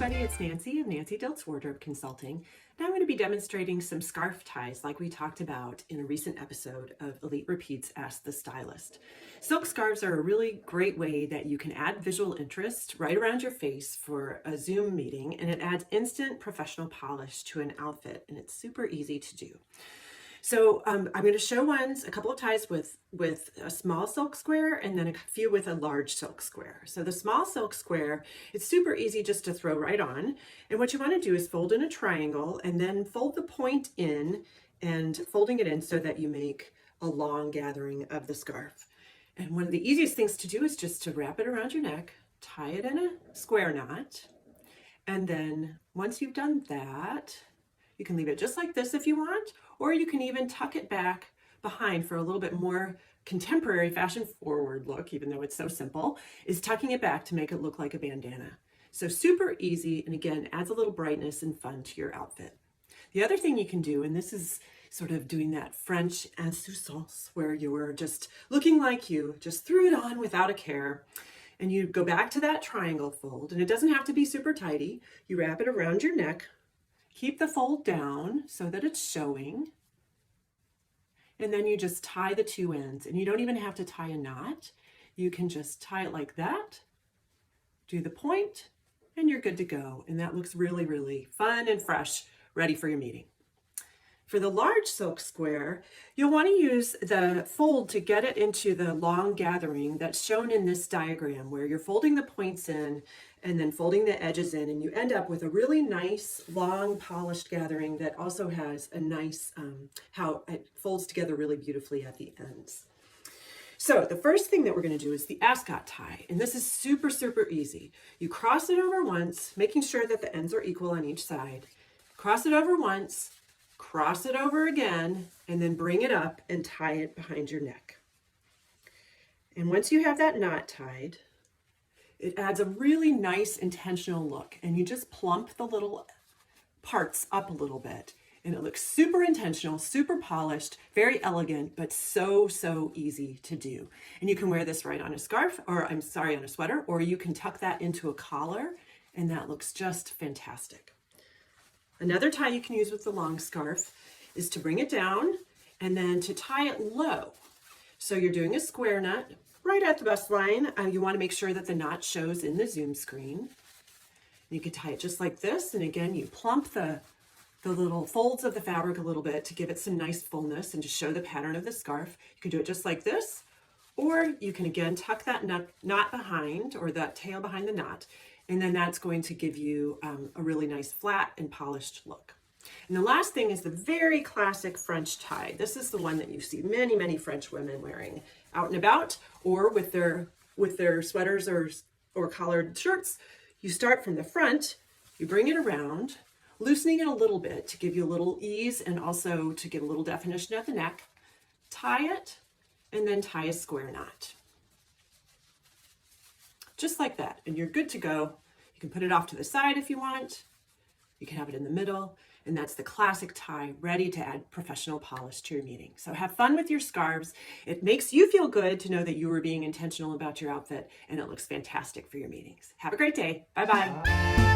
everybody, it's Nancy of Nancy Dilts Wardrobe Consulting. Now I'm going to be demonstrating some scarf ties like we talked about in a recent episode of Elite Repeats Ask the Stylist. Silk scarves are a really great way that you can add visual interest right around your face for a Zoom meeting, and it adds instant professional polish to an outfit, and it's super easy to do. So I'm going to show a couple of ties with a small silk square and then a few with a large silk square. So the small silk square, it's super easy just to throw right on. And what you want to do is fold in a triangle and then fold the point in and folding it in so that you make a long gathering of the scarf. And one of the easiest things to do is just to wrap it around your neck, tie it in a square knot. And then once you've done that, you can leave it just like this if you want, or you can even tuck it back behind for a little bit more contemporary fashion forward look, even though it's so simple, is tucking it back to make it look like a bandana. So super easy, and again, adds a little brightness and fun to your outfit. The other thing you can do, and this is sort of doing that French insouciance, where you're just looking like you just threw it on without a care, and you go back to that triangle fold, and it doesn't have to be super tidy. You wrap it around your neck, keep the fold down so that it's showing, and then you just tie the two ends, and you don't even have to tie a knot. You can just tie it like that, do the point, and you're good to go. And that looks really, really fun and fresh, ready for your meeting. For the large silk square, you'll want to use the fold to get it into the long gathering that's shown in this diagram, where you're folding the points in and then folding the edges in, and you end up with a really nice long polished gathering that also has a nice how it folds together really beautifully at the ends. So the first thing that we're going to do is the ascot tie, and this is super, super easy. You cross it over once, making sure that the ends are equal on each side. Cross it over once, cross it over again, and then bring it up and tie it behind your neck. And once you have that knot tied, it adds a really nice intentional look, and you just plump the little parts up a little bit, and it looks super intentional, super polished, very elegant, but so, so easy to do. And you can wear this right on a scarf, or on a sweater, or you can tuck that into a collar, and that looks just fantastic. Another tie you can use with the long scarf is to bring it down and then to tie it low. So you're doing a square knot right at the bust line. You want to make sure that the knot shows in the Zoom screen. You can tie it just like this, and again, you plump the little folds of the fabric a little bit to give it some nice fullness and to show the pattern of the scarf. You can do it just like this, or you can again tuck that knot behind, or that tail behind the knot, and then that's going to give you a really nice flat and polished look. And the last thing is the very classic French tie. This is the one that you see many, many French women wearing out and about, or with their sweaters or collared shirts. You start from the front, you bring it around, loosening it a little bit to give you a little ease and also to give a little definition at the neck. Tie it, and then tie a square knot. Just like that, and you're good to go. You can put it off to the side if you want. You can have it in the middle, and that's the classic tie, ready to add professional polish to your meeting. So have fun with your scarves. It makes you feel good to know that you were being intentional about your outfit, and it looks fantastic for your meetings. Have a great day. Bye-bye.